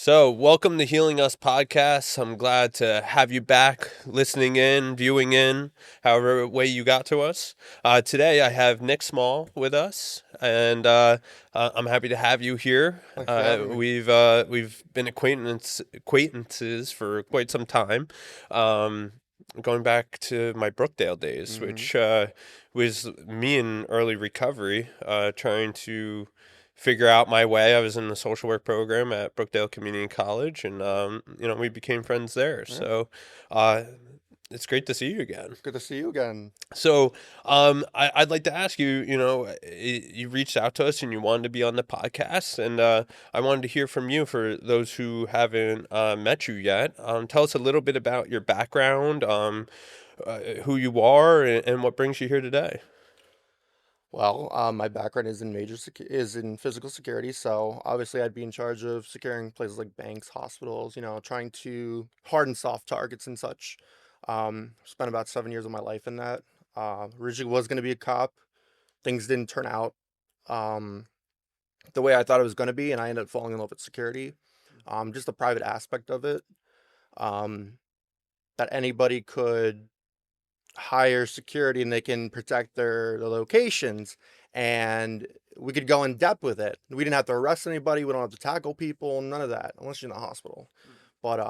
So, welcome to Healing Us podcast. I'm glad to have you back, listening in, viewing in, however way you got to us. Today, I have Nick Small with us, and I'm happy to have you here. Thanks for having me. We've been acquaintances for quite some time, um, going back to my Brookdale days, hmm which was me in early recovery, trying to figure out my way. I was in the social work program at Brookdale Community College, and we became friends there. Yeah, So, uh, it's great to see you again. good to see you again. So, I'd like to ask you. You reached out to us and you wanted to be on the podcast, and I wanted to hear from you. For those who haven't met you yet, tell us a little bit about your background, who you are, and what brings you here today. Well, my background is in is in physical security, so obviously I'd be in charge of securing places like banks, hospitals, trying to harden soft targets and such. Spent about 7 years of my life in that. Originally was going to be a cop. Things didn't turn out um, the way I thought it was going to be, and I ended up falling in love with security. Just the private aspect of it, um, that anybody could hire security and they can protect their locations, and we could go in depth with it. We didn't have to arrest anybody, we don't have to tackle people, none of that unless you're in the hospital. But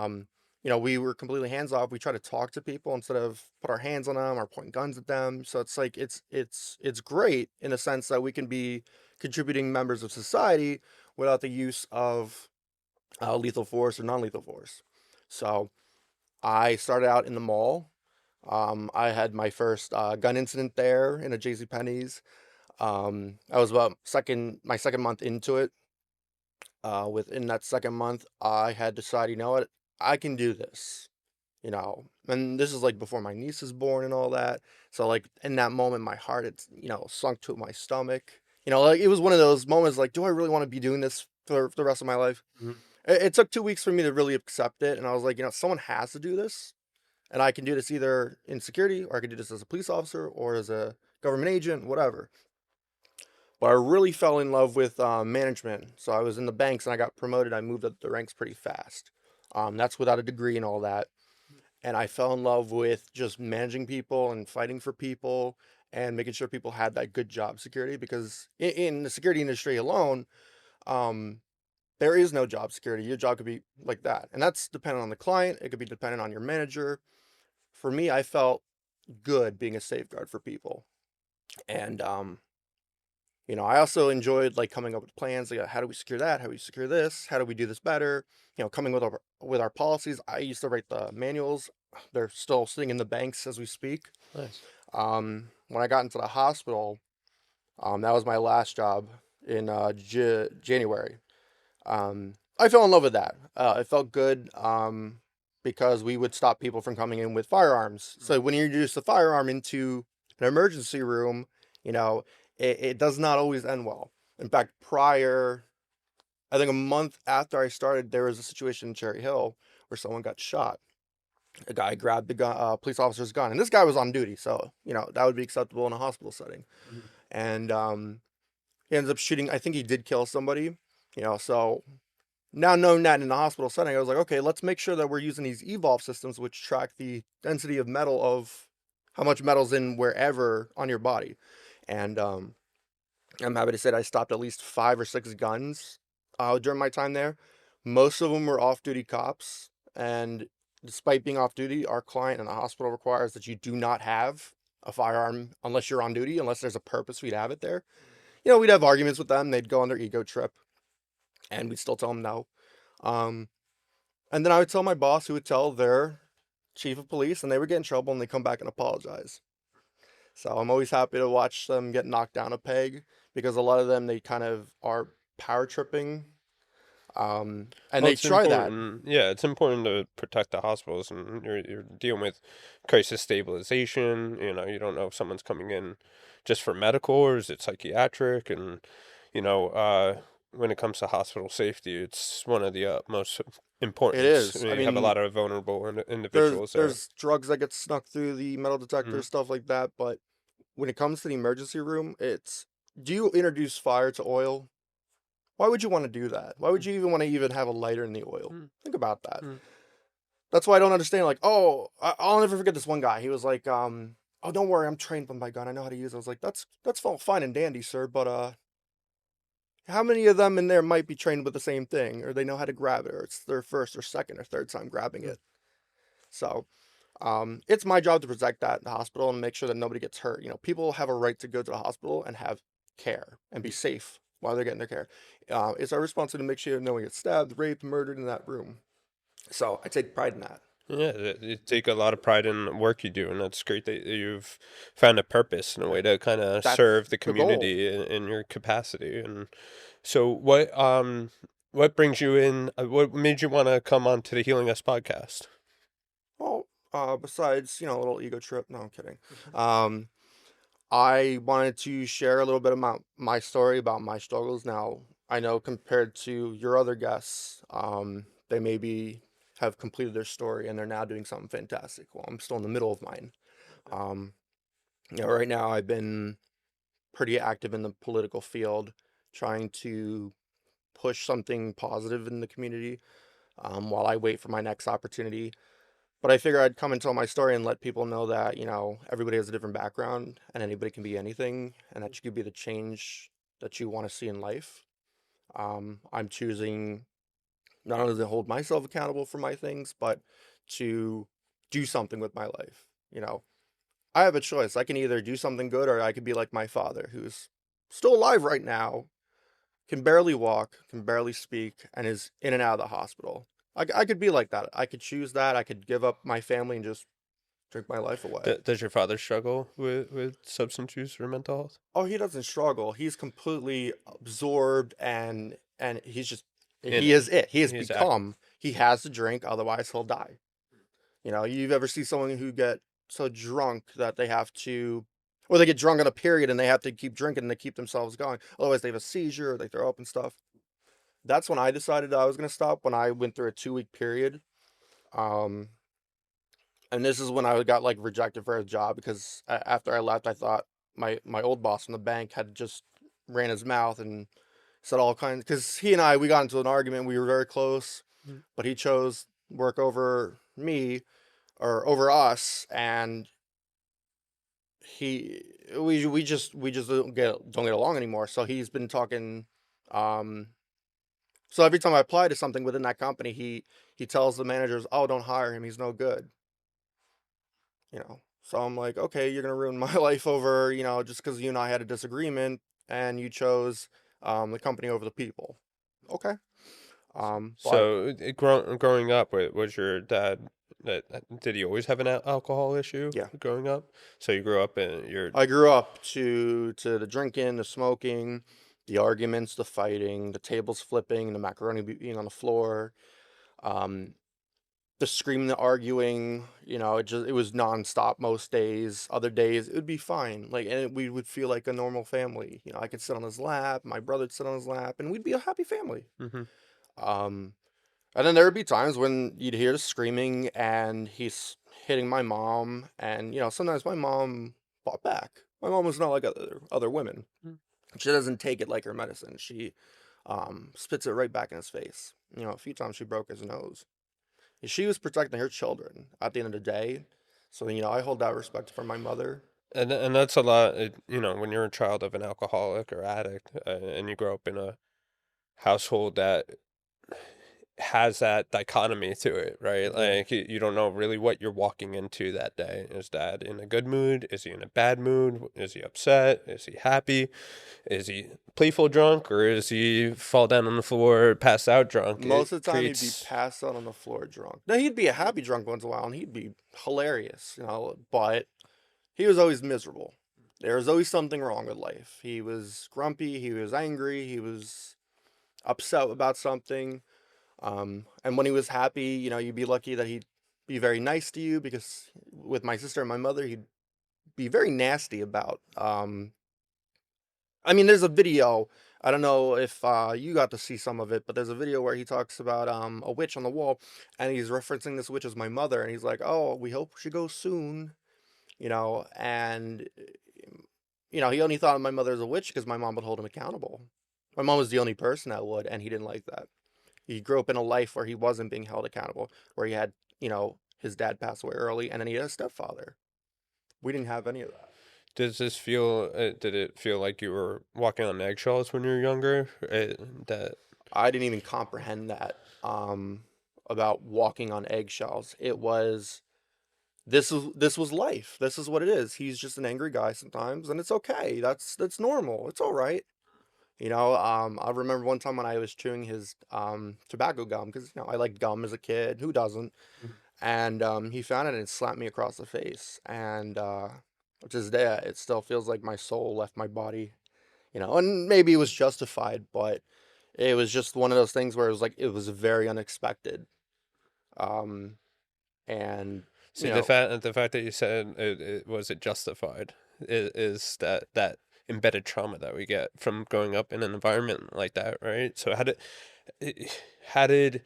we were completely hands off. We try to talk to people instead of put our hands on them or point guns at them. So it's like it's great in a sense that we can be contributing members of society without the use of lethal force or non-lethal force. So I started out in the mall. I had my first gun incident there in a JCPenney's. I was about my second month into it. Within that second month, I had decided, you know what, I can do this. And this is like before my niece is born and all that. So like in that moment, my heart had sunk to my stomach. Like it was one of those moments like, do I really want to be doing this for the rest of my life? Mhm. It took 2 weeks for me to really accept it, and I was like, someone has to do this. And I can do this either in security, or I can do this as a police officer or as a government agent, whatever. But I really fell in love with management. So I was in the banks and I got promoted. I moved up the ranks pretty fast. That's without a degree and all that. And I fell in love with just managing people and fighting for people and making sure people had that good job security. Because in the security industry alone, um, there is no job security. Your job could be like that. And that's dependent on the client, it could be dependent on your manager. For me, I felt good being a safeguard for people. And I also enjoyed like coming up with plans, like how do we secure that? How do we secure this? How do we do this better? Coming with our policies. I used to write the manuals. They're still sitting in the banks as we speak. Nice. When I got into the hospital, that was my last job in January. I fell in love with that. It felt good because we would stop people from coming in with firearms. So when you introduce a firearm into an emergency room, you know, it does not always end well. In fact, I think a month after I started, there was a situation in Cherry Hill where someone got shot. A guy grabbed the gun, police officer's gun, and this guy was on duty, so that would be acceptable in a hospital setting. Mhm. And he ends up shooting. I think he did kill somebody. So now knowing that in the hospital setting, I was like, okay, let's make sure that we're using these evolve systems which track the density of metal, of how much metal's in wherever on your body. And I'm happy to say that I stopped at least 5 or 6 guns during my time there. Most of them were off-duty cops, and despite being off duty, our client in the hospital requires that you do not have a firearm unless you're on duty, unless there's a purpose for you to have it there. We'd have arguments with them. They'd go on their ego trip, and we'd still tell them no. Um, and then I would tell my boss, who would tell their chief of police, and they would get in trouble and they come back and apologize. So I'm always happy to watch them get knocked down a peg, because a lot of them, they kind of are power tripping. And Well, they it's try that. important. Yeah, it's important to protect the hospitals, and you're dealing with crisis stabilization. You don't know if someone's coming in just for medical or is it psychiatric, and you know, uh, when it comes to hospital safety, it's one of the most It importance. is. I You have a lot mean, of vulnerable there's individuals there. there's drugs that get snuck through the metal detector, Mhm. stuff like that. But when it comes to the emergency room, it's, do you introduce fire to oil? Why would you want to do that? Why would you even want to even have a lighter in the oil? Mm, Think about that. mm, That's why I don't understand. Like, oh, I'll never forget this one guy. He was like, oh, don't worry, I'm trained with my gun. I know how to use it. I was like, that's all fine and dandy, sir, but how many of them in there might be trained with the same thing, or they know how to grab it, or it's their first or second or third time grabbing mm. it? So, it's my job to protect that in the hospital and make sure that nobody gets hurt. You know, people have a right to go to the hospital and have care and be safe while they're getting their care. It's our responsibility to make sure no one gets stabbed, raped, murdered in that room. So I take pride in that. Yeah, you take a lot of pride in the work you do, and that's great that you've found a purpose and a way to kind of That's serve the the goal. community in your capacity. And so, what brings you in? What made you want to come on to the Healing Us podcast? Well, besides, a little ego trip. No, I'm kidding. Um, I wanted to share a little bit about my story, about my struggles. Now, I know compared to your other guests, they maybe have completed their story and they're now doing something fantastic. Well, I'm still in the middle of mine. Um, right now I've been pretty active in the political field, trying to push something positive in the community, while I wait for my next opportunity. But I figure I'd come and tell my story and let people know that, everybody has a different background and anybody can be anything and that you could be the change that you want to see in life. I'm choosing not only to hold myself accountable for my things, but to do something with my life. You know, I have a choice. I can either do something good or I could be like my father, who's still alive right now, can barely walk, can barely speak, and is in and out of the hospital. I could be like that. I could choose that. I could give up my family and just drink my life away. Does your father struggle with substance use or mental health? Oh, he doesn't struggle. He's completely absorbed and In he it, is it. He has he's active. become he has to drink, otherwise he'll die. You've ever see someone who get so drunk that they have to or they get drunk on a period and they have to keep drinking to keep themselves going. Otherwise they have a seizure or they throw up and stuff. That's when I decided I was gonna stop when I went through a 2 week period. Um and this is when I got like rejected for a job because after I left, I thought my old boss from the bank had just ran his mouth and said all kinds. Because he and I we got into an argument. We were very close, Mm. but he chose work over me or over us, and he we just don't get along anymore. So he's been talking. Um, so every time I apply to something within that company, he tells the managers, "Oh, don't hire him. He's no good." So I'm like, okay, you're gonna ruin my life over, just because you and I had a disagreement and you chose the company over the people. Okay. But So, growing up, was your dad did he always have an alcohol issue yeah, growing up? So you grew up in your I grew up to the drinking, the smoking, the arguments, the fighting, the tables flipping, the macaroni being on the floor, um, the screaming, the arguing. It was nonstop most days. Other days it would be fine, like, and we would feel like a normal family. I could sit on his lap, my brother'd sit on his lap, and we'd be a happy family. Mhm. Um, and then there would be times when you'd hear the screaming and he's hitting my mom, and sometimes my mom fought back. My mom was not like other women. Mm. She doesn't take it like her medicine. She spits it right back in his face. A few times she broke his nose. She was protecting her children at the end of the day. So, I hold that respect for my mother. And that's a lot, when you're a child of an alcoholic or addict, and you grow up in a household that has that dichotomy to it, right? Yeah. Like you don't know really what you're walking into that day. Is dad in a good mood? Is he in a bad mood? Is he upset? Is he happy? Is he playful drunk, or is he fall down on the floor, pass out drunk? Most It of the time, he'd be creates passed out on the floor drunk. Now, he'd be a happy drunk once in a while, and he'd be hilarious, but he was always miserable. There was always something wrong with life. He was grumpy, he was angry, he was upset about something. And when he was happy, you'd be lucky that he'd be very nice to you because with my sister and my mother, he'd be very nasty about. I mean, there's a video. I don't know if you got to see some of it, but there's a video where he talks about a witch on the wall, and he's referencing this witch as my mother, and he's like, "Oh, we hope she goes soon," and he only thought of my mother as a witch because my mom would hold him accountable. My mom was the only person that would, and he didn't like that. He grew up in a life where he wasn't being held accountable, where he had, his dad pass away early, and then he had a stepfather. We didn't have any of that. Did it feel like you were walking on eggshells when you were younger? That I didn't even comprehend that about walking on eggshells. It was this was life. This is what it is. He's just an angry guy sometimes, and it's okay. That's normal. It's all right. I remember one time when I was chewing his tobacco gum because I liked gum as a kid. Who doesn't? And he found it and slapped me across the face. And to this day, it still feels like my soul left my body. And maybe it was justified, but it was just one of those things where it was very unexpected. Um, and See, the fact that you said it was it justified is that embedded trauma that we get from growing up in an environment like that, right? So how did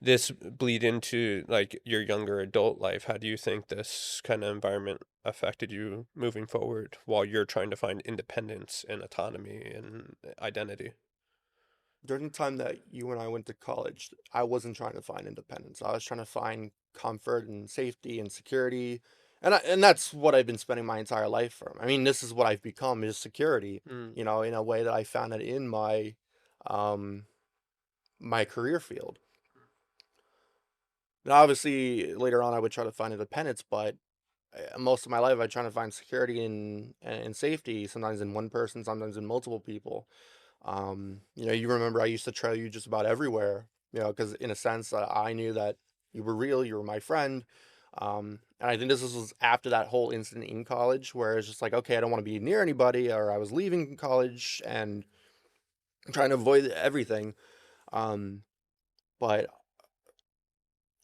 this bleed into like your younger adult life? How do you think this kind of environment affected you moving forward while you're trying to find independence and autonomy and identity? during the time that you and I went to college, I wasn't trying to find independence. I was trying to find comfort and safety and security. And that's what I've been spending my entire life from. I mean, this is what I've become is security, Mm. in a way that I found it in um my career field. Now, obviously, later on I would try to find independence, but most of my life I try to find security and safety, sometimes in one person, sometimes in multiple people. You remember I used to trail you just about everywhere, because in a sense, I knew that you were real, you were my friend. And I think this was after that whole incident in college where it's just like, okay, I don't want to be near anybody, or I was leaving college and trying to avoid everything. Um, but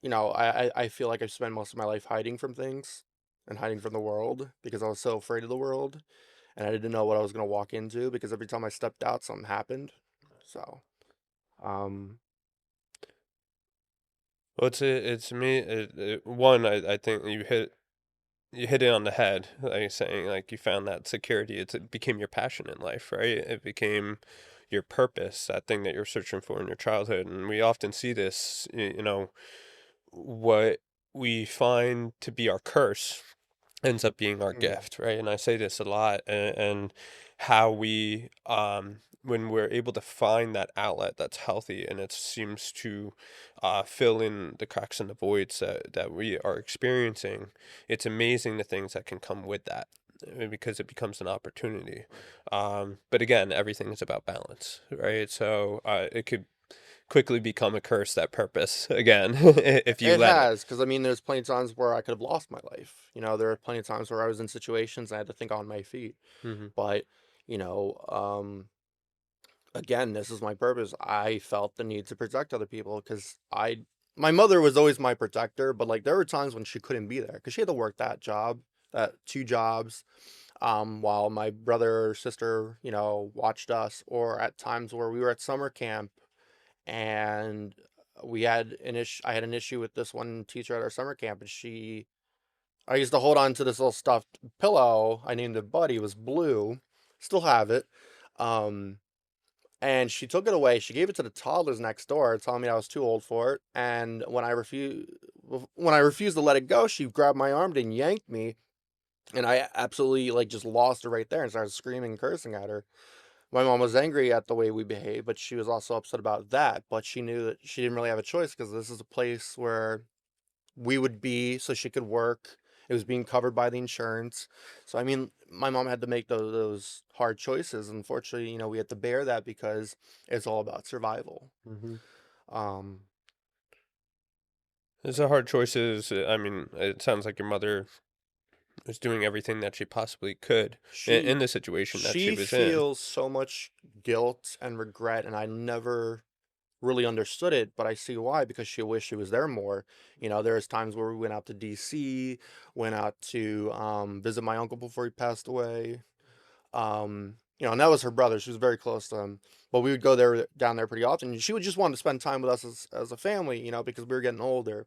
I feel like I've spent most of my life hiding from things and hiding from the world because I was so afraid of the world and I didn't know what I was gonna walk into because every time I stepped out, something happened. So, um, Well, it's me. One, I think you hit it on the head. Like you're saying, like you found that security. It became your passion in life, right? It became your purpose, that thing that you're searching for in your childhood. And we often see this, what we find to be our curse ends up being our mm, gift, right? And I say this a lot, and how we, when we're able to find that outlet that's healthy and it seems to fill in the cracks and the voids that we are experiencing, it's amazing the things that can come with that because it becomes an opportunity. But again, everything is about balance, right? So it could quickly become a curse, that purpose, again, if you it let it. has, because I mean, there's plenty of times where I could have lost my life. There are plenty of times where I was in situations I had to think on my feet. Hmm. But, you know, again, this is my purpose. I felt the need to protect other people because my mother was always my protector, but like there were times when she couldn't be there because she had to work that two jobs, while my brother or sister, watched us, or at times where we were at summer camp and I had an issue with this one teacher at our summer camp, and I used to hold on to this little stuffed pillow. I named it Buddy. It was blue. Still have it. Um, and she took it away. She gave it to the toddlers next door, telling me I was too old for it. And when I refused to let it go, she grabbed my arm and yanked me, and I absolutely like just lost it right there and started screaming and cursing at her. My mom was angry at the way we behaved, but she was also upset about that. But she knew that she didn't really have a choice because this is a place where we would be, so she could work. It was being covered by the insurance. So I mean, my mom had to make those hard choices. Unfortunately, we had to bear that because it's all about survival. Hmm. Um, It's a hard choices. I mean, it sounds like your mother was doing everything that she possibly could she in the situation that she she was in. feels so much guilt and regret, and I never really understood it, but I see why because she wished she was there more. There's times where we went out to DC, went out to visit my uncle before he passed away. And that was her brother. She was very close to him. But we would go down there pretty often. She would just want to spend time with us as a family, because we were getting older.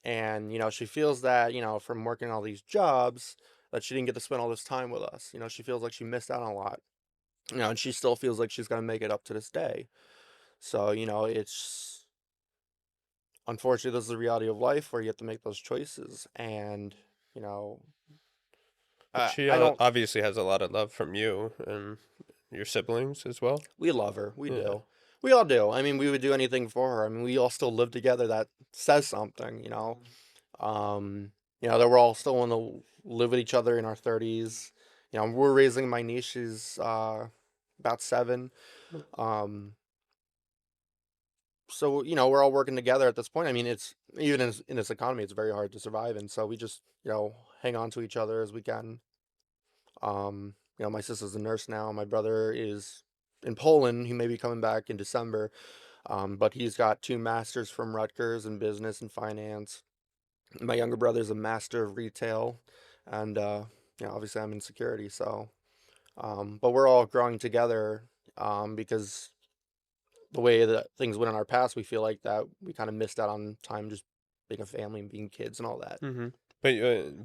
And, she feels that, from working all these jobs, that she didn't get to spend all this time with us. She feels like she missed out on a lot. and she still feels like she's gonna make it up to this day. So, it's unfortunately this is the reality of life where you have to make those choices, and you know, But I she I don't. obviously has a lot of love from you and your siblings as well. We love her. We Yeah. do. We all do. I mean, we would do anything for her. I mean, we all still live together. That says something. Um, that we're all still want to live with each other in our 30s. We're raising my niece. She's about 7. Um, so we're all working together at this point. I mean, it's even in this economy, it's very hard to survive, and so we just hang on to each other as we can. My sister's a nurse now. My brother is in Poland. He may be coming back in December. But he's got 2 masters from Rutgers in business and finance. My younger brother's a master of retail, and obviously I'm in security. So, but we're all growing together because the way that things went in our past, we feel like that we kind of missed out on time just being a family and being kids and all that. Mm-hmm.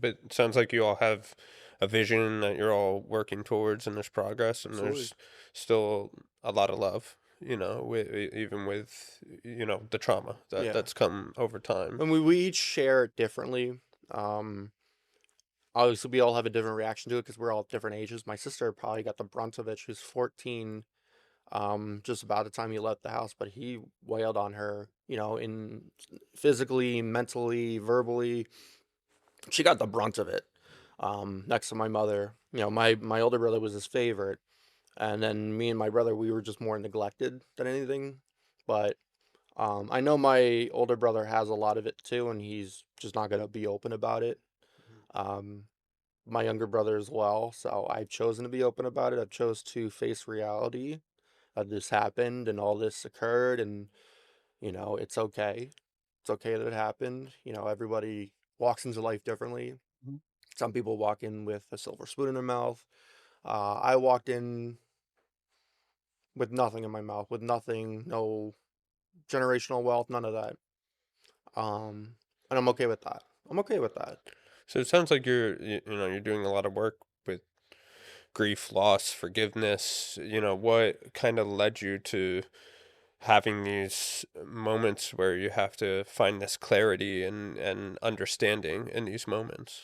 But it sounds like you all have a vision that you're all working towards, and there's progress, and Absolutely. there's still a lot of love. Even with the trauma Yeah. that's come over time. And we each share it differently. Um, Obviously, we all have a different reaction to it because we're all different ages. My sister probably got the brunt of it. She was 14, just about the time he left the house, but he wailed on her, in physically, mentally, verbally. She got the brunt of it. Next to my mother, my older brother was his favorite, and then me and my brother, we were just more neglected than anything. But I know my older brother has a lot of it too, and he's just not gonna be open about it. Um, my younger brother as well, so I've chosen to be open about it. I've chose to face reality that this happened and all this occurred, and it's okay. It's okay that it happened. Everybody walks into life differently. Mhm. Some people walk in with a silver spoon in their mouth. I walked in with nothing in my mouth, with nothing, no generational wealth, none of that. Um, and I'm okay with that. I'm okay with that. So it sounds like you're doing a lot of work with grief, loss, forgiveness. What kind of led you to having these moments where you have to find this clarity and understanding in these moments?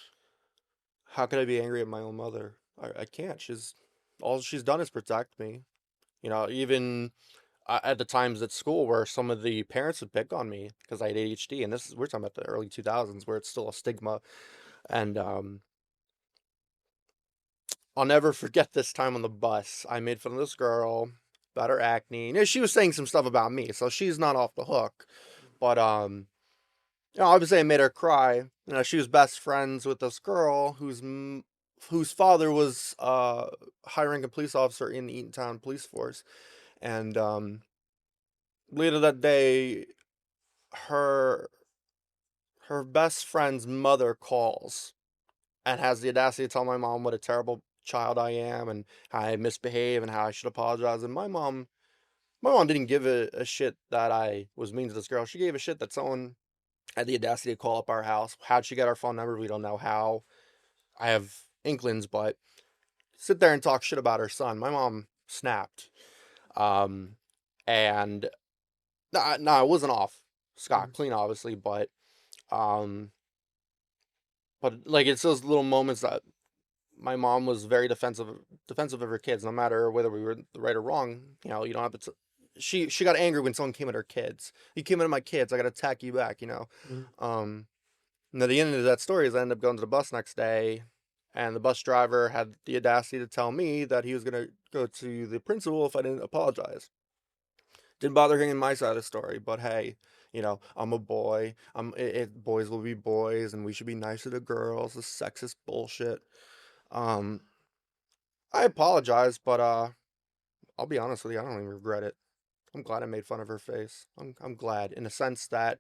How could I be angry at my own mother? I can't. All she's done is protect me. Even at the times at school where some of the parents would pick on me because I had ADHD, and we're talking about the early 2000s where it's still a stigma. And I'll never forget this time on the bus. I made fun of this girl about her acne. She was saying some stuff about me, so she's not off the hook. But obviously I made her cry. She was best friends with this girl whose father was hiring a police officer in the Eatontown police force. And later that day, her her best friend's mother calls and has the audacity to tell my mom what a terrible child I am and how I misbehave and how I should apologize. And my mom didn't give a shit that I was mean to this girl. She gave a shit that someone had the audacity to call up our house. How'd she get our phone number? We don't know how. I have inklings, but sit there and talk shit about her son. My mom snapped. Um, and no, it wasn't off scot Mhm. clean, obviously, um, but like it's those little moments that my mom was very defensive of her kids, no matter whether we were right or wrong. You don't have to. She got angry when someone came at her kids. You came at my kids, I got to attack you back. Mhm. Um, and at the end of that story is I ended up going to the bus next day, and the bus driver had the audacity to tell me that he was gonna go to the principal if I didn't apologize. Didn't bother hearing my side of the story, but hey, I'm a boy. Boys will be boys, and we should be nicer to girls. This sexist bullshit. Um, I apologize, but I'll be honest with you, I don't even regret it. I'm glad I made fun of her face. I'm glad in a sense that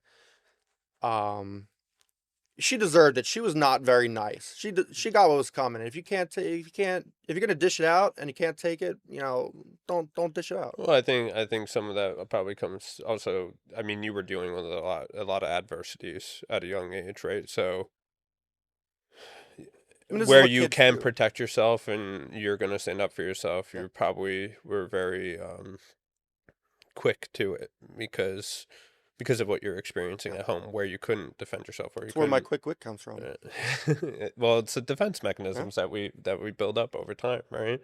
um she deserved it. She was not very nice. She got what was coming. If you're gonna dish it out and you can't take it, don't dish it out. Well, I think some of that probably comes also. I mean, you were dealing with a lot of adversities at a young age, right? So I mean, this is where what you kids can do. protect yourself and you're going to stand up for yourself, Yeah. you probably were very quick to it because of what you're experiencing Yeah. at home, where you couldn't defend yourself, where you That's where my couldn't. quick wit comes from. Well, it's the defense Yeah. mechanisms that we build up over time, right?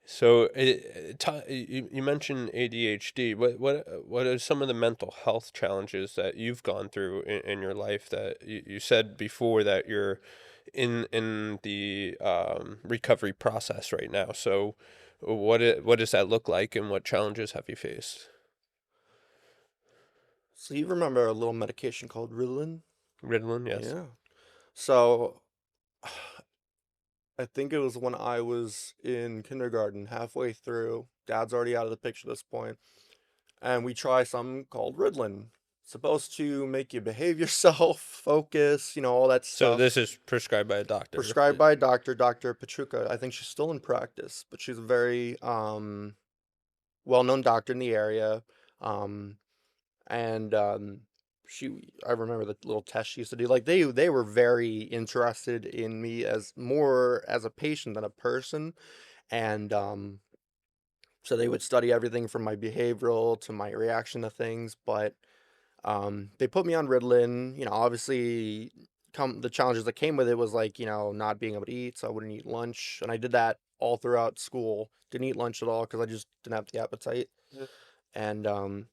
So, you mentioned ADHD. What are some of the mental health challenges that you've gone through in your life that you said before that you're in the recovery process right now? So, what does that look like, and what challenges have you faced? So you remember a little medication called Ritalin? Ritalin, yes. Yeah. So I think it was when I was in kindergarten, halfway through. Dad's already out of the picture at this point, and we try something called Ritalin. Supposed to make you behave yourself, focus, all that So this stuff. is prescribed by a doctor. Prescribed by a doctor, Dr. Petruka. I think she's still in practice, but she's a very well-known doctor in the area. Um, and I remember the little test she used to do. Like they were very interested in me as more as a patient than a person, and so they would study everything from my behavioral to my reaction to things. But they put me on Ritalin. Obviously, come the challenges that came with it was like not being able to eat, so I wouldn't eat lunch, and I did that all throughout school. Didn't eat lunch at all because I just didn't have the appetite. And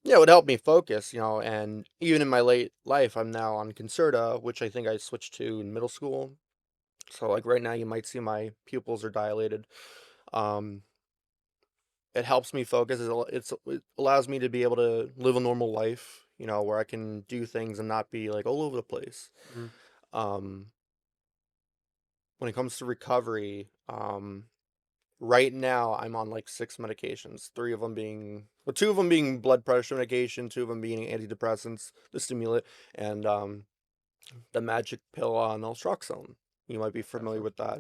yeah, it would help me focus, and even in my late life, I'm now on Concerta, which I think I switched to in middle school. So like right now you might see my pupils are dilated. Um, it helps me focus. It allows me to be able to live a normal life, where I can do things and not be like all over the place. Mhm. Um, when it comes to recovery, right now, I'm on like six medications. Two of them being blood pressure medication, two of them being antidepressants, the stimulant, and the magic pill naltrexone. You might be familiar with that.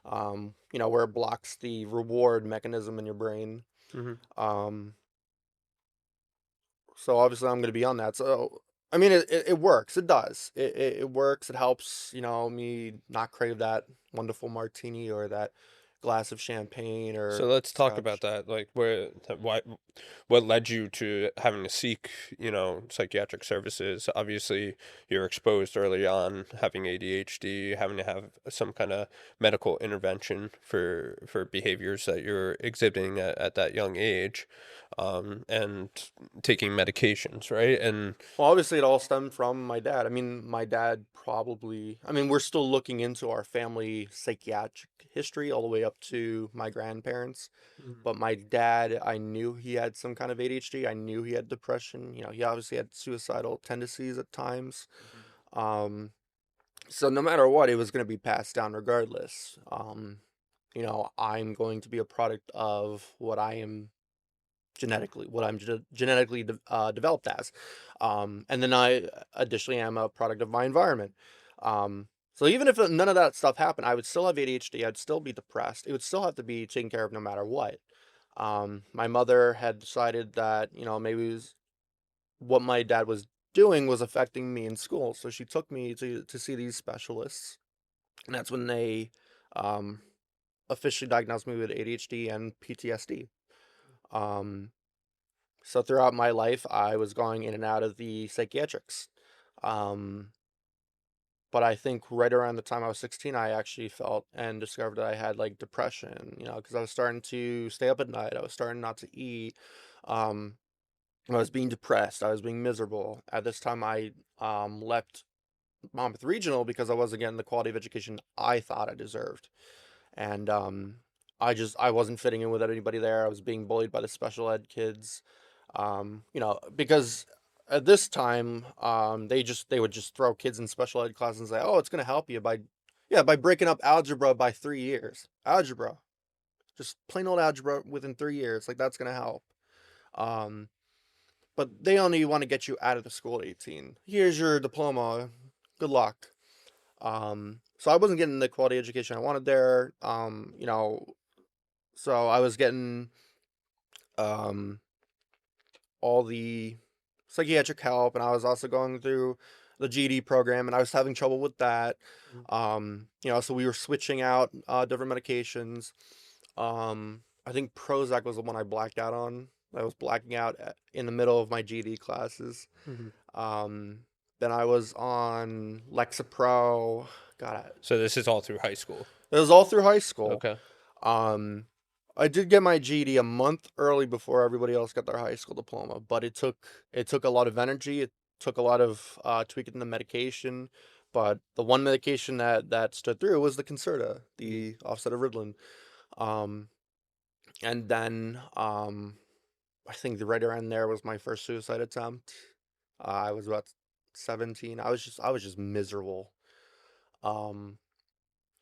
Where it blocks the reward mechanism in your brain. Mm-hmm. Um, so obviously, I'm going to be on that. So I mean, it works. It does. It works. It helps. Me not crave that wonderful martini or that glass of champagne So or let's talk about scotch. that. Like, why, what led you to having to seek, psychiatric services? Obviously, you're exposed early on, having ADHD, having to have some kind of medical intervention for behaviors that you're exhibiting at that young age, and taking medications, right? And Well, obviously, it all stemmed from my dad. I mean, my dad probably, I mean, we're still looking into our family psychiatric history all the way up to my grandparents. Mhm. But my dad, I knew he had some kind of ADHD. I knew he had depression. He obviously had suicidal tendencies at times. Um, so no matter what, it was going to be passed down regardless. I'm going to be a product of what I'm genetically developed as. And then I additionally am a product of my environment. So even if none of that stuff happened, I would still have ADHD. I'd still be depressed. It would still have to be taken care of no matter what. My mother had decided that, maybe what my dad was doing was affecting me in school. So she took me to see these specialists. And that's when they um, officially diagnosed me with ADHD and PTSD. Um, So throughout my life, I was going in and out of the psychiatrics. Um, but I think right around the time I was 16, I actually felt and discovered that I had like depression, because I was starting to stay up at night. I was starting not to eat. Um, I was being depressed. I was being miserable. At this time, I left Monmouth Regional because I wasn't getting the quality of education I thought I deserved. And I wasn't fitting in with anybody there. I was being bullied by the special ed kids. Because at this time, they would just throw kids in special ed classes and say, "Oh, it's gonna help you by breaking up algebra by 3 years. Algebra, just plain old algebra within 3 years, like that's gonna help." Um, but they only want to get you out of the school at 18. Here's your diploma. Good luck. So I wasn't getting the quality education I wanted there. So I was getting um all the psychiatric help, and I was also going through the GED program, and I was having trouble with that. Mhm. So we were switching out different medications. I think Prozac was the one I blacked out on. I was blacking out in the middle of my GED classes. Mhm. Um, then I was on Lexapro. God, So this is all through high school. it was all through high school. Okay. Um, I did get my GED a month early before everybody else got their high school diploma, but it took a lot of energy. It took a lot of tweaking the medication. But the one medication that stood through was the Concerta, the offset of Ritalin. Um, and then I think right around there was my first suicide attempt. I was about 17. I was just miserable. Um,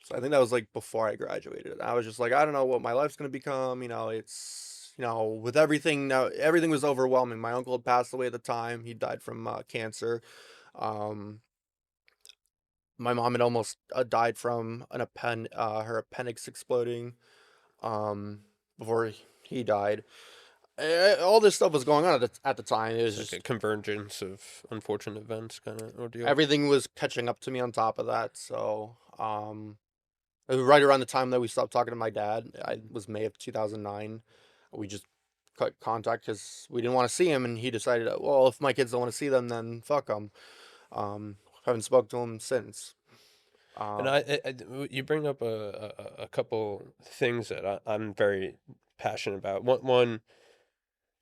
so I think that was like before I graduated. I was just like, I don't know what my life's gonna become. With everything now, everything was overwhelming. My uncle had passed away at the time. He died from cancer. Um, my mom had almost died from her appendix exploding. Um, before he died. All this stuff was going on at the time. It was It's like a just convergence of unfortunate events kind of ordeal. everything was catching up to me on top of that. So, it was right around the time that we stopped talking to my dad. I was May of 2009. We just cut contact because we didn't want to see him, and he decided, well, if my kids don't want to see them, then fuck them. Haven't spoke to him since. And Um, you bring up a couple things that I'm very passionate about. One,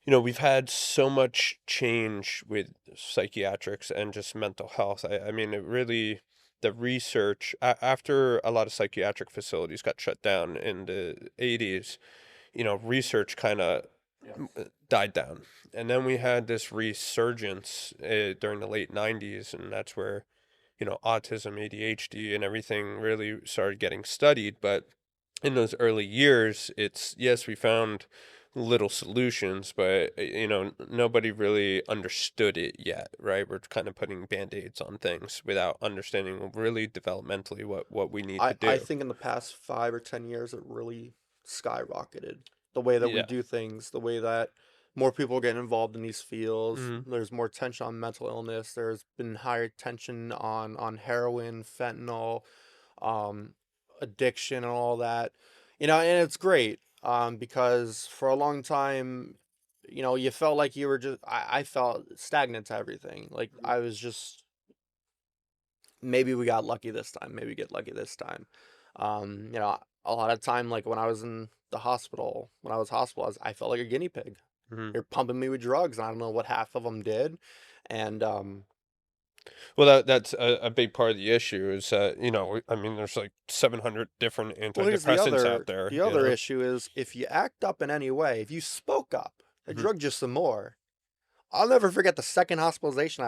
we've had so much change with psychiatrics and just mental health. I mean, it really, the research, after a lot of psychiatric facilities got shut down in the 80s, research kind of yes. died down. And then we had this resurgence during the late 90s, and that's where, autism, ADHD, and everything really started getting studied. But in those early years, it's yes, we found little solutions, but nobody really understood it yet, right? We're kind of putting band-aids on things without understanding really developmentally what we need to I do. think in the past 5 or 10 years, it really skyrocketed. The way that we Yeah. do things, the way that more people are getting involved in these fields. Hmm. There's more attention on mental illness. There's been higher attention on heroin, fentanyl, um, addiction, and all that. And it's great. Because for a long time, you felt like you were just. I felt stagnant to everything. Like I was just maybe we got lucky this time. Maybe get lucky this time. A lot of time, like when I was in the hospital, when I was hospitalized, I felt like a guinea pig. Hmm. You're pumping me with drugs, and I don't know what half of them did. And Well, that's a big part of the issue is that, I mean, there's like 700 different well, here's the antidepressants out other there, the other issue is if you act up in any way, if you spoke up, I Hmm. drugged you some more. I'll never forget the second hospitalization.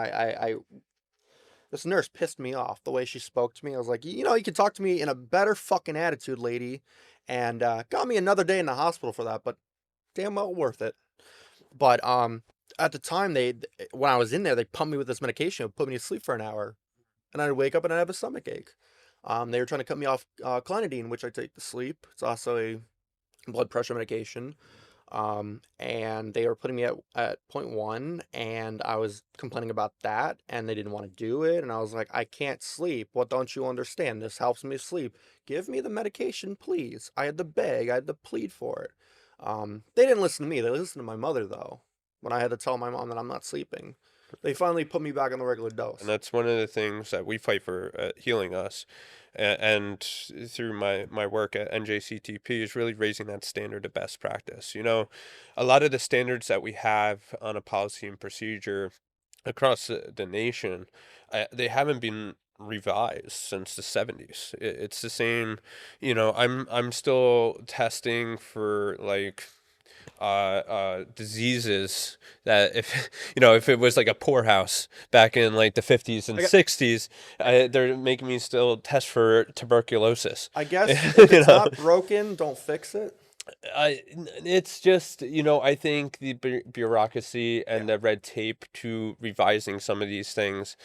This nurse pissed me off the way she spoke to me. I was like, you can talk to me in a better fucking attitude, lady, and got me another day in the hospital for that, but damn well worth it. But at the time when I was in there, they pumped me with this medication, it put me to sleep for an hour, and I'd wake up and I'd have a stomach ache. They were trying to cut me off clonidine, which I take to sleep. It's also a blood pressure medication. And they were putting me at point one, and I was complaining about that, and they didn't want to do it. And I was like, I can't sleep. What don't you understand? This helps me sleep. Give me the medication, please. I had to beg, I had to plead for it. They didn't listen to me. They listened to my mother, though, when I had to tell my mom that I'm not sleeping. They finally put me back on the regular And dose. that's one of the things that we fight for at Healing Us, and through my work at NJCTP is really raising that standard of best practice. A lot of the standards that we have on a policy and procedure across the nation, they haven't been revised since the 70s. It's the same, I'm still testing for like diseases that if if it was like a poorhouse back in like the 50s and I, gu- 60s, they're making me still test for tuberculosis. I guess if you it's know not broken, don't fix it. It's just, I think the bureaucracy Yeah. and the red tape to revising some of these things,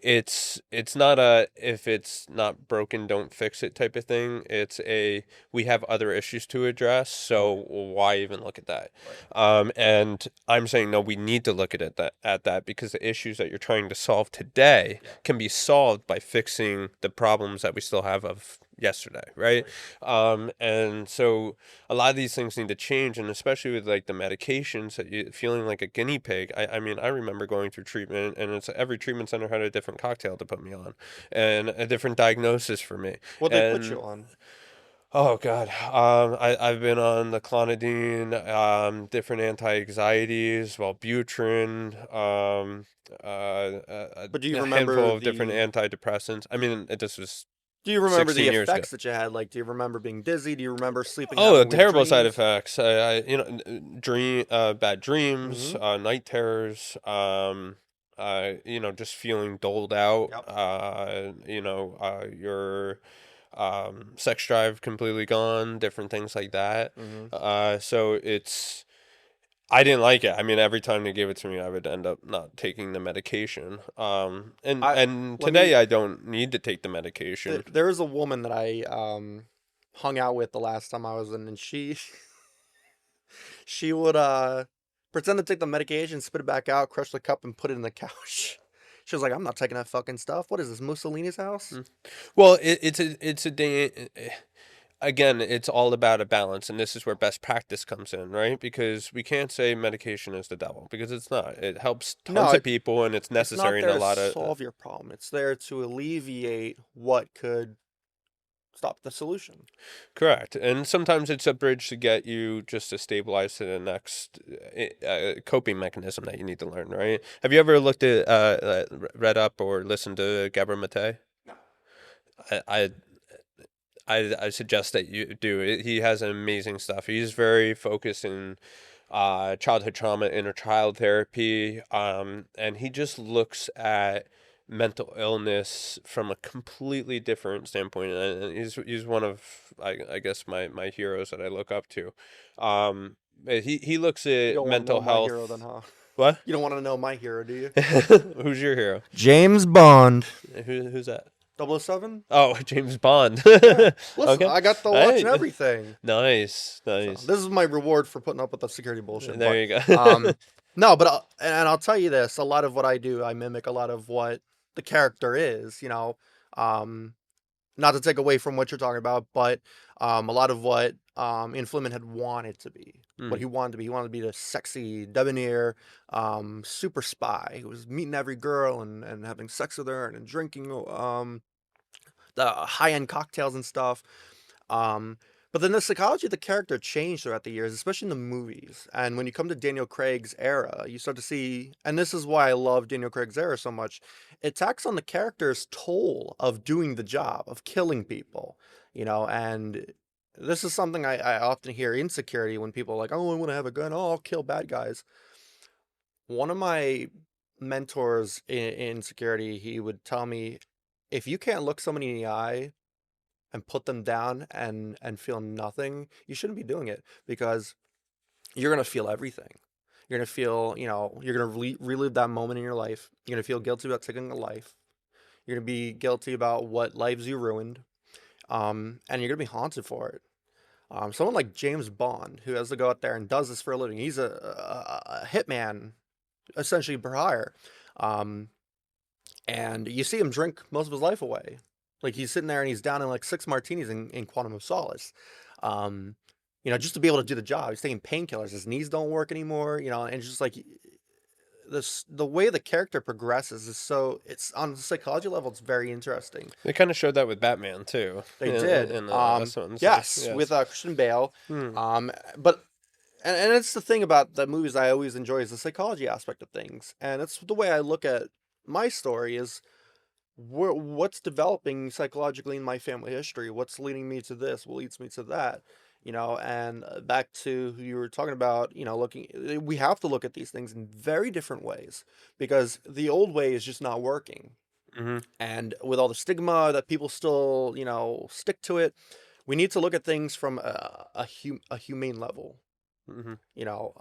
it's not a if it's not broken, don't fix it type of thing. It's a we have other issues to address, Right. so why even look at that? Right. And I'm saying no, we need to look at that because the issues that you're trying to solve today Yeah. can be solved by fixing the problems that we still have of yesterday, right? Right. And so a lot of these things need to change, and especially with like the medications that you feeling like a guinea pig. I mean, I remember going through treatment, and it's every treatment center had a different cocktail to put me on, and a different diagnosis for me. What they put And you on? oh God, I've been on the clonidine, different anti-anxieties, Wellbutrin, But do you a remember handful of different the antidepressants. I mean, this was do you remember the 16 years ago. effects that you had? Like, do you remember being dizzy? Do you remember sleeping, Oh, having weird terrible side dreams? effects. Bad dreams, Mm-hmm. night terrors. Just feeling doled out. Yep. Your sex drive completely gone. Different things like that. Mm-hmm. So I didn't like it. I mean, every time they gave it to me, I would end up not taking the medication. And I and let me. today I don't need to take the medication. There was a woman that I hung out with the last time I was in, and she would pretend to take the medication, spit it back out, crush the cup, and put it in the couch. She was like, "I'm not taking that fucking stuff. What is this, Mussolini's house?" Mm. Well, it's a day. Again, it's all about a balance, and this is where best practice comes in, right? Because we can't say medication is the devil because it's not. It helps No, tons of people, and it's it's not necessary in there a to lot of. solve your problem. It's there to alleviate what could stop the solution. Correct, and sometimes it's a bridge to get you just to stabilize to the next coping mechanism that you need to learn, right? Have you ever looked at, read up or listened to Gabor Mate? No. I, I I suggest that you do. He has amazing stuff. He's very focused in childhood trauma, inner child therapy, and he just looks at mental illness from a completely different standpoint. And he's one of I guess my heroes that I look up to. He looks You at don't want to know mental my hero then, health. huh? What? You don't want to know my hero, do you? Who's your hero? James Bond. Who's that? 007? Oh, James Bond. Yeah. Listen, Okay. I got the watch and Hey. everything. Nice, So nice. this is my reward for putting up with the security bullshit. There But you go. no, but I'll tell you this: a lot of what I do, I mimic a lot of what the character is. Um, not to take away from what you're talking about, but a lot of what Ian Fleming had wanted to be. What Mm, he wanted to be. He wanted to be the sexy, debonair, super spy who was meeting every girl and having sex with her and drinking the high end cocktails and stuff. Um, but then the psychology of the character changed throughout the years, especially in the movies. And when you come to Daniel Craig's era, you start to see, and this is why I love Daniel Craig's era so much. It tacks on the character's toll of doing the job, of killing people, and this is something I often hear insecurity when people are like, oh, I want to have a gun, oh, I'll kill bad guys. One of my mentors in security, he would tell me, if you can't look somebody in the eye and put them down and feel nothing, you shouldn't be doing it because you're gonna feel everything. You're gonna feel, you're gonna relive that moment in your life. You're gonna feel guilty about taking a life. You're gonna be guilty about what lives you ruined, and you're gonna be haunted for it. Someone like James Bond, who has to go out there and does this for a living, he's a hitman, essentially per hire. Um, and you see him drink most of his life away. Like he's sitting there and he's down in like 6 martinis in Quantum of Solace. Um, just to be able to do the job. He's taking painkillers. His knees don't work anymore. And it's just like the way the character progresses is it's on the psychology level. It's very interesting. they kind of showed that with Batman too. They did. In the last one. So, Yes, with Christian Bale. Hmm. But and it's the thing about the movies I always enjoy is the psychology aspect of things, and it's the way I look at my story is what's developing psychologically in my family history, what's leading me to this, what leads me to that, and back to who you were talking about, we have to look at these things in very different ways because the old way is just not working. Hmm. And with all the stigma that people still, stick to it, we need to look at things from a humane level, Hmm. you know,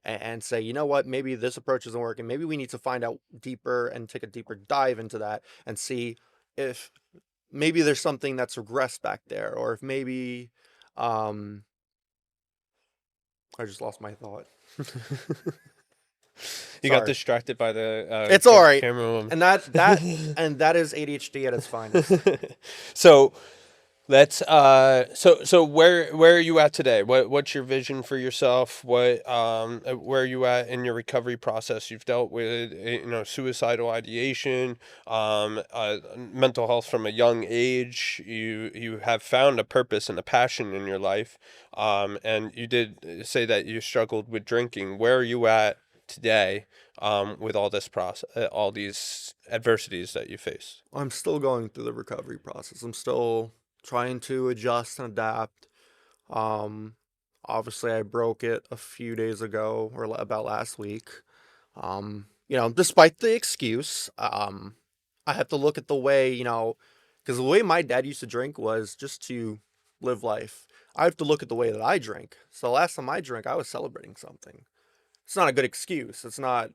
and say, you know what, maybe this approach isn't working. Maybe we need to find out deeper and take a deeper dive into that and see if maybe there's something that's regressed back there, or if maybe, um, I just lost my thought. You got Sorry. distracted by the It's all right. camera woman. And that is ADHD at its finest. So let's so where are you at today? What's your vision for yourself? Where are you at in your recovery process? You've dealt with suicidal ideation, mental health from a young age. You have found a purpose and a passion in your life. And you did say that you struggled with drinking. Where are you at today, with all this process, all these adversities that you face? I'm still going through the recovery process. I'm still trying to adjust and adapt. Um, Obviously, I broke it a few days ago, or about last week. Despite the excuse, I have to look at the way, because the way my dad used to drink was just to live life. I have to look at the way that I drink. So last time I drank, I was celebrating something. It's not a good excuse. It's not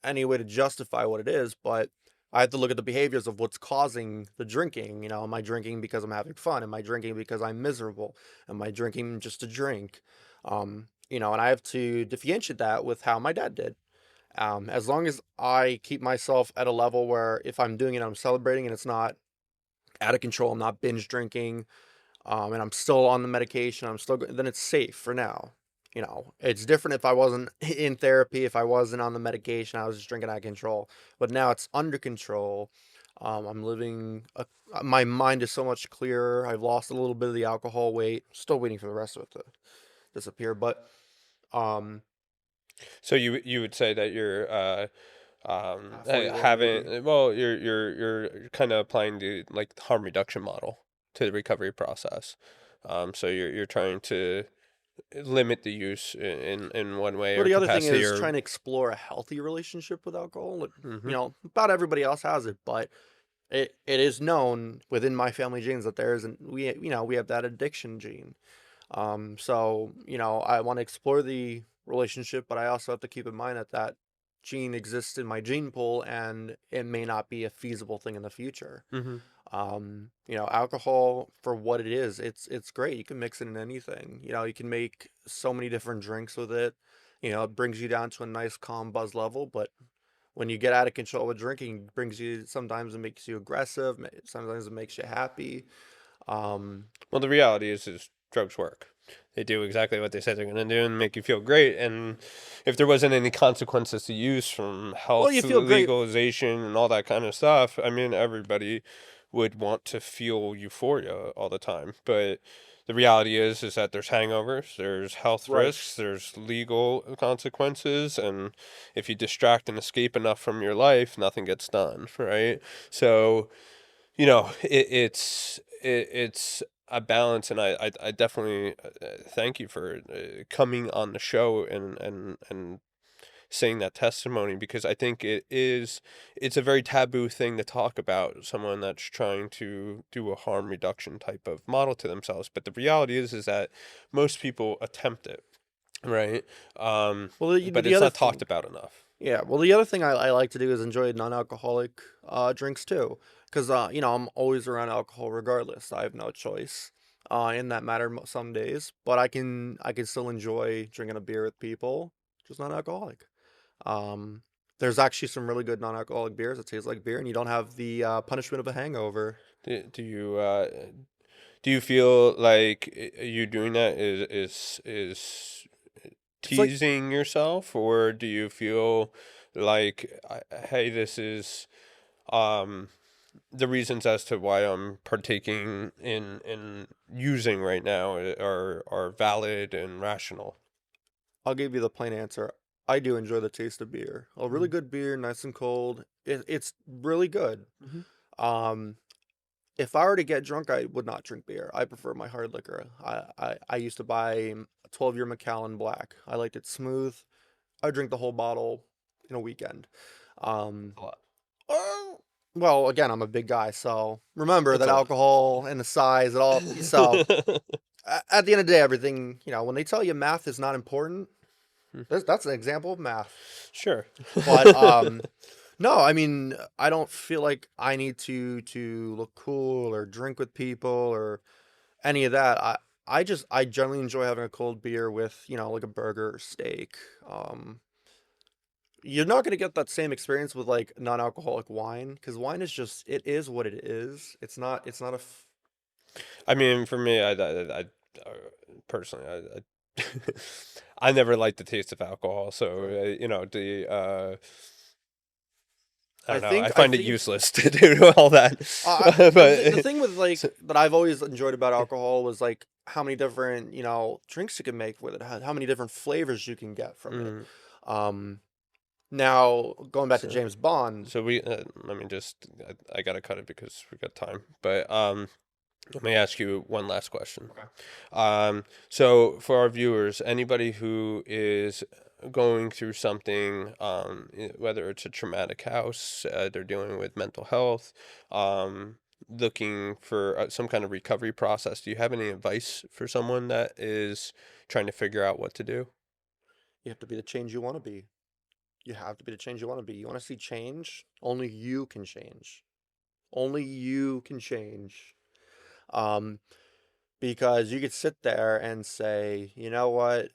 any way to justify what it is, but I have to look at the behaviors of what's causing the drinking. Am I drinking because I'm having fun? Am I drinking because I'm miserable? Am I drinking just to drink? And I have to differentiate that with how my dad did. As long as I keep myself at a level where if I'm doing it, I'm celebrating and it's not out of control, I'm not binge drinking, and I'm still on the medication, then it's safe for now. It's different if I wasn't in therapy, if I wasn't on the medication, I was just drinking out of control. But now it's under control. I'm living, my mind is so much clearer. I've lost a little bit of the alcohol weight. Still waiting for the rest of it to disappear. But um, So you would say that you're halfway there, maybe. having, well, you're kind of applying the like harm reduction model to the recovery process. So you're trying to limit the use in one way Well, or the other thing capacity is or. trying to explore a healthy relationship with alcohol. Like, Hmm. about everybody else has it, but it is known within my family genes that there isn't we have that addiction gene. So I want to explore the relationship, but I also have to keep in mind that that gene exists in my gene pool, and it may not be a feasible thing in the future. Hmm. Alcohol for what it is, it's great. You can mix it in anything. You can make so many different drinks with it. It brings you down to a nice calm buzz level, but when you get out of control with drinking, it brings you sometimes it makes you aggressive, sometimes it makes you happy. Um, Well, the reality is drugs work. They do exactly what they said they're going to do and make you feel great. And if there wasn't any consequences to use from well, you health feel great. legalization and all that kind of stuff, I mean, everybody would want to feel euphoria all the time. But the reality is that there's hangovers, there's health Right. risks, there's legal consequences, and if you distract and escape enough from your life, nothing gets done, right? So it's a balance, and I definitely thank you for coming on the show and saying that testimony, because I think it's a very taboo thing to talk about someone that's trying to do a harm reduction type of model to themselves. But the reality is that most people attempt it, right? Well, But the it's other not talked thing, about enough. yeah. Well, the other thing I like to do is enjoy non-alcoholic drinks too, because I'm always around alcohol regardless. I have no choice in that matter some days, but I can still enjoy drinking a beer with people, just non-alcoholic. Um, there's actually some really good non-alcoholic beers that taste like beer, and you don't have the punishment of a hangover. Do you feel like you doing that is It's like teasing yourself, or do you feel like, hey, this is um the reasons as to why I'm partaking in using right now are valid and rational? I'll give you the plain answer. I do enjoy the taste of beer. A really Mm-hmm. good beer, nice and cold. It's really good. Mm-hmm. Um, if I were to get drunk, I would not drink beer. I prefer my hard liquor. I used to buy a 12-year Macallan Black. I liked it smooth. I drink the whole bottle in a weekend. Um, A lot. oh, Well, again, I'm a big guy, so remember It's that all. alcohol and the size, it all. So at the end of the day, everything, when they tell you math is not important, that's an example of math. Sure. But no, I mean, I don't feel like I need to look cool or drink with people or any of that. I generally enjoy having a cold beer with, like a burger or steak. Um, you're not gonna get that same experience with like non-alcoholic wine because wine is just it is what it is. It's not a I mean, for me, personally, I never liked the taste of alcohol, so right. I I don't know. I think I find it think useless to do all that. the But thing with like that I've always enjoyed about alcohol was like how many different drinks you can make with it, how many different flavors you can get from it. mm, Um, Now going back to so James Bond, so we let me just I gotta cut it because we got time. But let me ask you one last question. okay. So for our viewers, anybody who is going through something, whether it's a traumatic house, they're dealing with mental health, um, looking for some kind of recovery process, do you have any advice for someone that is trying to figure out what to do? You have to be the change you want to be. You have to be the change you want to be. You want to see change? Only you can change. Only you can change. Um, because you could sit there and say, you know what,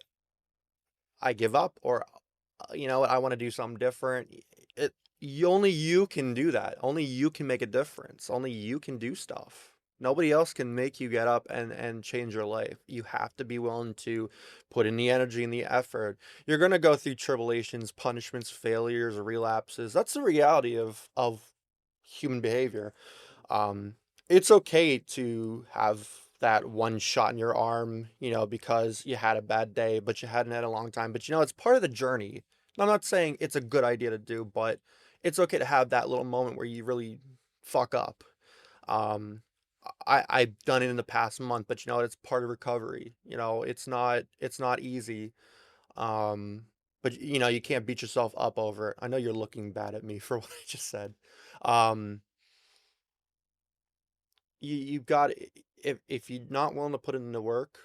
I give up, or you know what, I want to do something different. Only you can do that. Only you can make a difference. Only you can do stuff. Nobody else can make you get up and change your life. You have to be willing to put in the energy and the effort. You're gonna go through tribulations, punishments, failures, relapses. That's the reality of human behavior. Um, it's okay to have that one shot in your arm, because you had a bad day, but you hadn't had a long time. But it's part of the journey. And I'm not saying it's a good idea to do, but it's okay to have that little moment where you really fuck up. Um, I've done it in the past month, but it's part of recovery. It's not easy. Um, but you can't beat yourself up over it. I know you're looking bad at me for what I just said. Um, you've got if you're not willing to put in the work,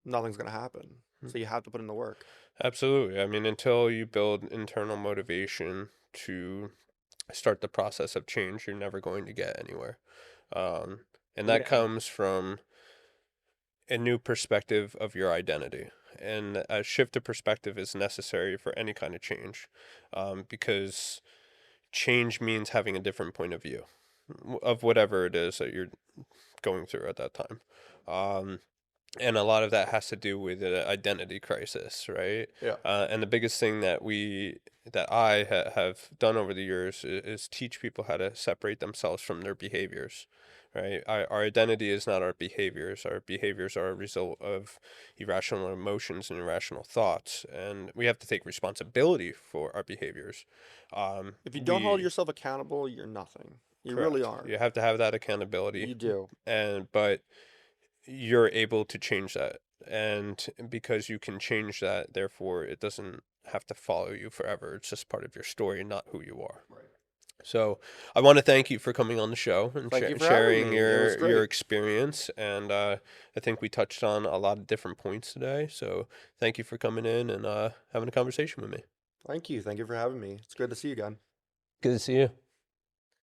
nothing's gonna happen. So you have to put in the work. Absolutely. I mean, until you build internal motivation to start the process of change, you're never going to get anywhere. Um, and that Yeah. comes from a new perspective of your identity. And a shift of perspective is necessary for any kind of change, because change means having a different point of view of whatever it is that you're going through at that time. Um, and a lot of that has to do with an identity crisis, right? Yeah. And the biggest thing that I have done over the years is teach people how to separate themselves from their behaviors, right? Our identity is not our behaviors. Our behaviors are a result of irrational emotions and irrational thoughts, and we have to take responsibility for our behaviors. If you don't hold We yourself accountable, you're nothing. You really Correct. aren't. You have to have that accountability, You do. and but you're able to change that. And because you can change that, therefore it doesn't have to follow you forever. It's just part of your story, not who you are. Right. So I want to thank you for coming on the show and Thank you for having sharing me. It was your great. experience. And I think we touched on a lot of different points today. So thank you for coming in and having a conversation with me. Thank you. Thank you for having me. It's good to see you again. Good to see you.